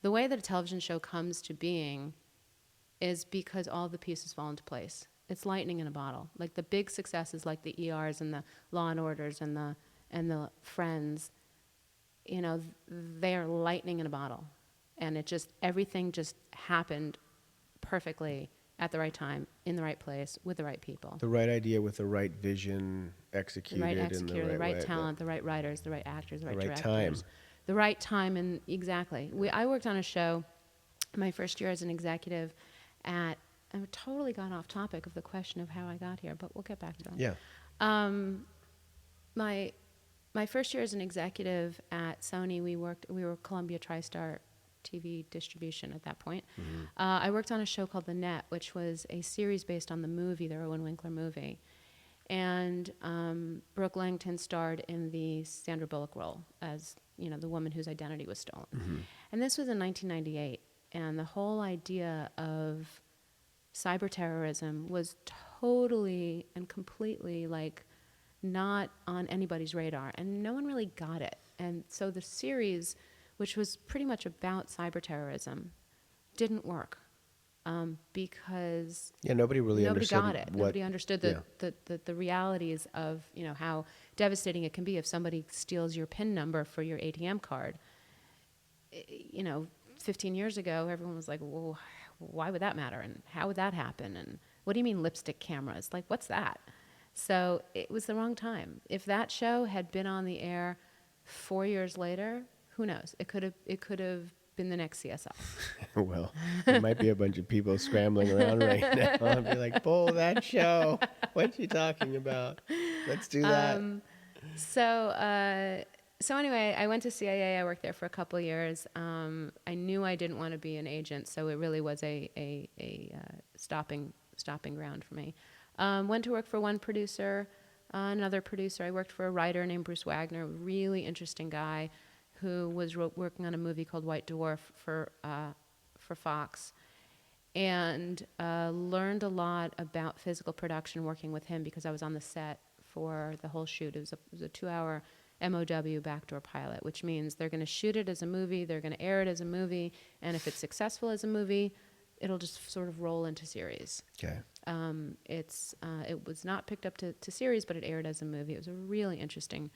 the way that a television show comes to being is because all the pieces fall into place. It's lightning in a bottle. Like the big successes, like the ERs and the Law and Orders and the Friends, you know, they are lightning in a bottle, and everything just happened perfectly at the right time, in the right place, with the right people. The right idea with the right vision executed, The right in executor, the right way, talent, the right writers, the right actors, the right directors. time. The right time, and exactly. I worked on a show my first year as an executive at, I've totally gone off topic of the question of how I got here, but we'll get back to that. Yeah. My first year as an executive at Sony, we were Colulmbia Tristar TV distribution at that point. Mm-hmm. I worked on a show called The Net, which was a series based on the movie, the Owen Winkler movie. And Brooke Langton starred in the Sandra Bullock role as, you know, the woman whose identity was stolen. Mm-hmm. And this was in 1998. And the whole idea of cyber terrorism was totally and completely like not on anybody's radar, and no one really got it. And so the series, which was pretty much about cyber terrorism, didn't work because nobody understood got it. Nobody understood the realities of, you know, how devastating it can be if somebody steals your PIN number for your ATM card. You know, 15 years ago, everyone was like, well, why would that matter? And how would that happen? And what do you mean lipstick cameras? Like, what's that? So it was the wrong time. If that show had been on the air 4 years later, who knows? It could have been the next CSI. Well, there might be a bunch of people scrambling around right now and be like, pull that show. What you talking about? Let's do that. So anyway, I went to CIA. I worked there for a couple of years. I knew I didn't want to be an agent, so it really was a stopping ground for me. Went to work for one producer, another producer. I worked for a writer named Bruce Wagner, really interesting guy, who was working on a movie called White Dwarf for Fox, and learned a lot about physical production working with him because I was on the set for the whole shoot. It was a 2-hour MOW backdoor pilot, which means they're going to shoot it as a movie, they're going to air it as a movie, and if it's successful as a movie, it'll just sort of roll into series. Okay. It was not picked up to series, but it aired as a movie. It was a really interesting,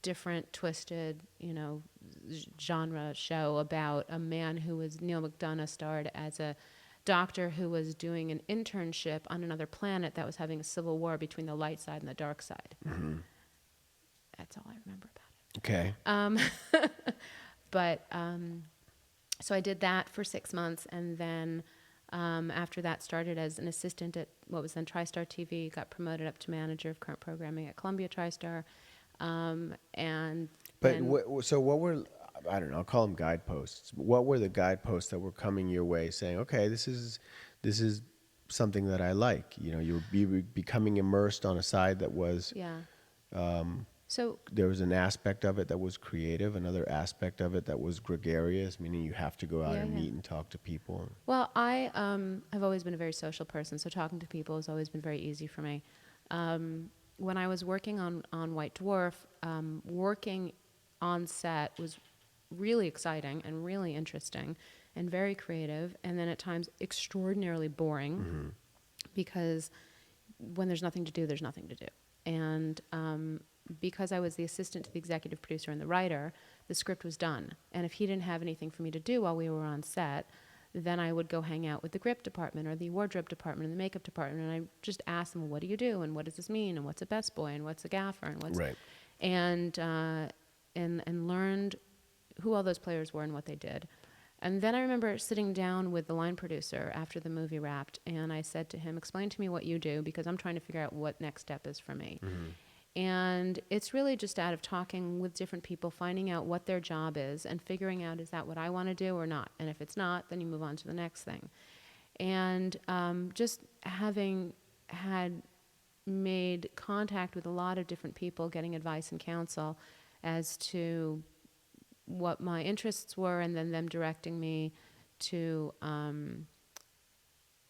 different, twisted, you know, genre show about a man who was, Neil McDonough starred as a doctor who was doing an internship on another planet that was having a civil war between the light side and the dark side. Mm-hmm. That's all I remember about it. Okay. So I did that for 6 months, and then after that started as an assistant at what was then Tristar TV, got promoted up to manager of current programming at Colulmbia Tristar. So what were, I don't know, I'll call them guideposts. What were the guideposts that were coming your way saying, okay, this is something that I like? You know, you were becoming immersed on a side that was... Yeah. So there was an aspect of it that was creative, another aspect of it that was gregarious, meaning you have to go out and meet and talk to people. Well, I have always been a very social person, so talking to people has always been very easy for me. When I was working on White Dwarf, working on set was really exciting and really interesting and very creative, and then at times extraordinarily boring, because when there's nothing to do, there's nothing to do. And because I was the assistant to the executive producer and the writer, the script was done. And if he didn't have anything for me to do while we were on set, then I would go hang out with the grip department or the wardrobe department and the makeup department, and I just ask them, what do you do, and what does this mean, and what's a best boy, and what's a gaffer, and what's... Right. And learned who all those players were and what they did. And then I remember sitting down with the line producer after the movie wrapped, and I said to him, explain to me what you do, because I'm trying to figure out what next step is for me. Mm-hmm. And it's really just out of talking with different people, finding out what their job is and figuring out, is that what I want to do or not? And if it's not, then you move on to the next thing. And just having had made contact with a lot of different people, getting advice and counsel as to what my interests were, and then them directing me to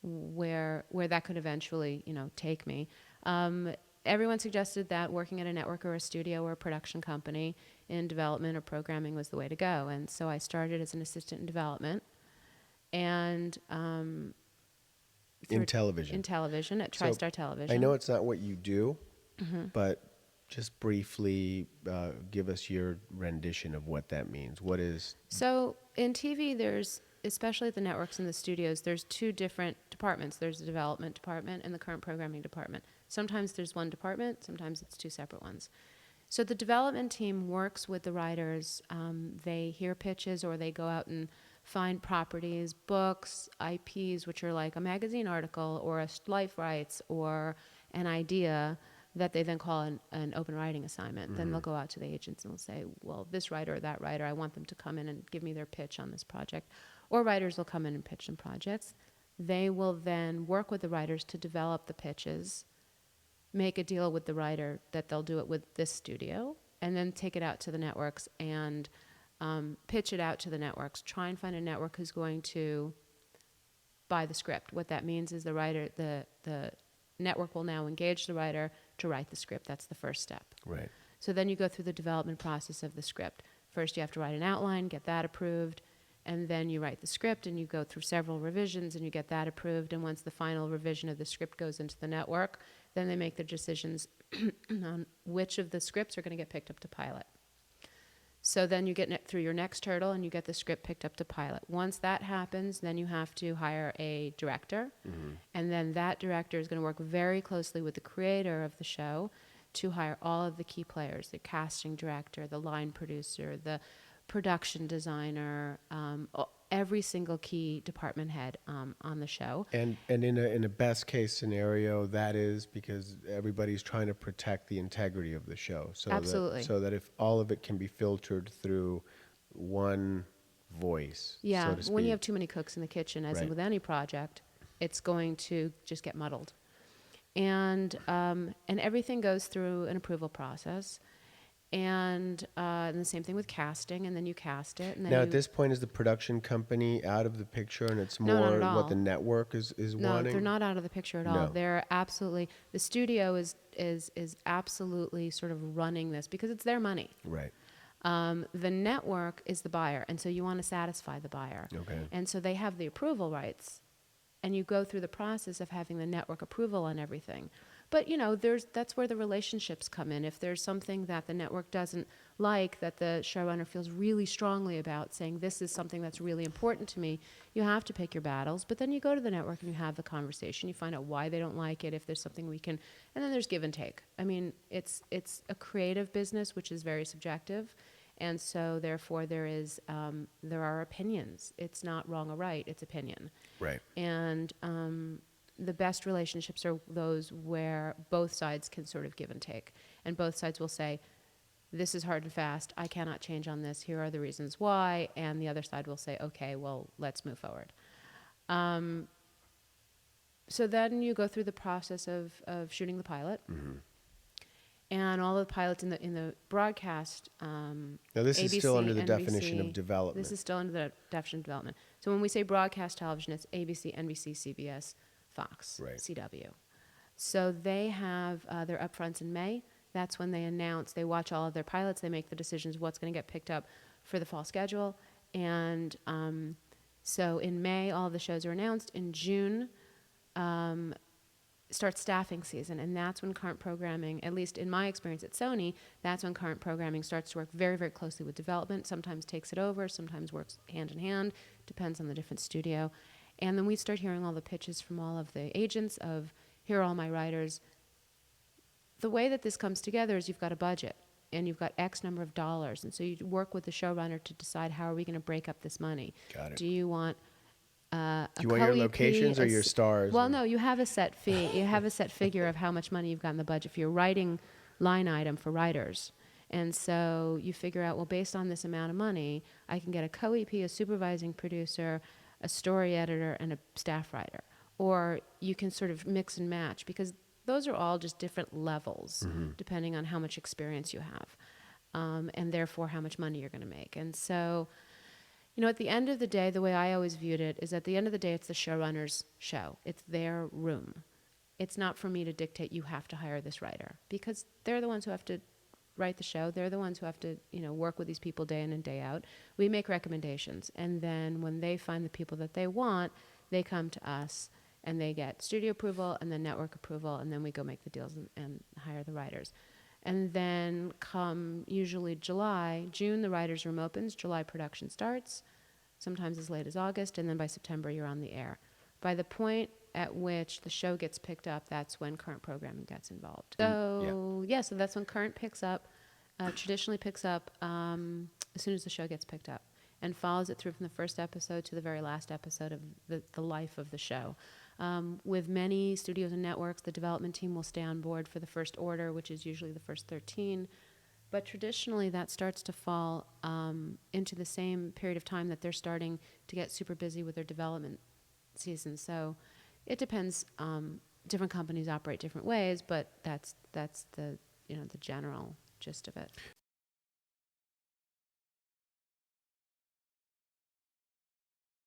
where that could eventually, you know, take me. everyone suggested that working at a network or a studio or a production company in development or programming was the way to go. And so I started as an assistant in development and In television. in television at So, Tristar Television. I know it's not what you do, but just briefly give us your rendition of what that means. What is... So in TV, there's, especially at the networks and the studios, there's two different departments. There's the development department and the current programming department. Sometimes there's one department, sometimes it's two separate ones. So the development team works with the writers. They hear pitches or they go out and find properties, books, IPs, which are like a magazine article or a life rights or an idea that they then call an open writing assignment. Then they'll go out to the agents and they'll say, well, this writer or that writer, I want them to come in and give me their pitch on this project. Or writers will come in and pitch some projects. They will then work with the writers to develop the pitches, make a deal with the writer that they'll do it with this studio, and then take it out to the networks and pitch it out to the networks. Try and find a network who's going to buy the script. What that means is the network will now engage the writer to write the script. That's the first step. Right. So then you go through the development process of the script. First, you have to write an outline, get that approved, and then you write the script, and you go through several revisions, and you get that approved. And once the final revision of the script goes into the network, then they make the decisions on which of the scripts are going to get picked up to pilot. So then you get through your next hurdle, and you get the script picked up to pilot. Once that happens, then you have to hire a director, and then that director is going to work very closely with the creator of the show to hire all of the key players, the casting director, the line producer, the production designer, every single key department head on the show. And in a best case scenario, that is because everybody's trying to protect the integrity of the show. So Absolutely. so that if all of it can be filtered through one voice, Yeah, so to speak. when you have too many cooks in the kitchen, as Right. with any project, it's going to just get muddled. And everything goes through an approval process. And the same thing with casting, and then you cast it. And then Now, at this point, is the production company out of the picture, and it's No, not more at all. what the network is No, wanting? they're not out of the picture at all. No. They're absolutely, the studio is absolutely sort of running this because it's their money. Right. The network is the buyer, and so you want to satisfy the buyer. Okay. And so they have the approval rights, and you go through the process of having the network approval on everything. But, you know, that's where the relationships come in. If there's something that the network doesn't like, that the showrunner feels really strongly about, saying this is something that's really important to me, you have to pick your battles. But then you go to the network and you have the conversation. You find out why they don't like it, if there's something we can, and then there's give and take. I mean, it's a creative business, which is very subjective. And so, therefore, there are opinions. It's not wrong or right, it's opinion. Right. And the best relationships are those where both sides can sort of give and take. And both sides will say, this is hard and fast. I cannot change on this. Here are the reasons why. And the other side will say, okay, well, let's move forward. So then you go through the process of shooting the pilot. And all the pilots in the broadcast, Now, this is ABC, still under the NBC, definition of development. This is still under the definition of development. So when we say broadcast television, it's ABC, NBC, CBS, Fox, Right. CW. So they have their upfronts in May. That's when they announce, they watch all of their pilots, they make the decisions what's going to get picked up for the fall schedule. And so in May, all of the shows are announced. In June, starts staffing season, and that's when current programming, at least in my experience at Sony, that's when current programming starts to work very, very closely with development, sometimes takes it over, sometimes works hand in hand, depends on the different studio. And then we start hearing all the pitches from all of the agents of, here are all my writers. The way that this comes together is you've got a budget, and you've got X number of dollars, and so you work with the showrunner to decide how are we going to break up this money. Got it. Do you want Do you want your locations or your stars? Well, no, you have a set fee. You have a set figure of how much money you've got in the budget for your writing line item for writers. And so you figure out, well, based on this amount of money, I can get a co-EP, a supervising producer, a story editor, and a staff writer. Or you can sort of mix and match, because those are all just different levels, depending on how much experience you have, and therefore how much money you're going to make. And so, you know, at the end of the day, the way I always viewed it is at the end of the day, it's the showrunner's show. It's their room. it's not for me to dictate you have to hire this writer, because they're the ones who have to write the show. They're the ones who have to, work with these people day in and day out. We make recommendations, and then when they find the people that they want, they come to us and they get studio approval and then network approval, and then we go make the deals and hire the writers. And then come usually June, the writer's room opens, July production starts, sometimes as late as August, and then by September you're on the air. By the point at which the show gets picked up, that's when current programming gets involved. So so that's when current picks up, traditionally picks up as soon as the show gets picked up, and follows it through from the first episode to the very last episode of the life of the show. With many studios and networks, the development team will stay on board for the first order, which is usually the first 13. But traditionally, that starts to fall into the same period of time that they're starting to get super busy with their development season. So it depends. Different companies operate different ways, but that's the the general gist of it.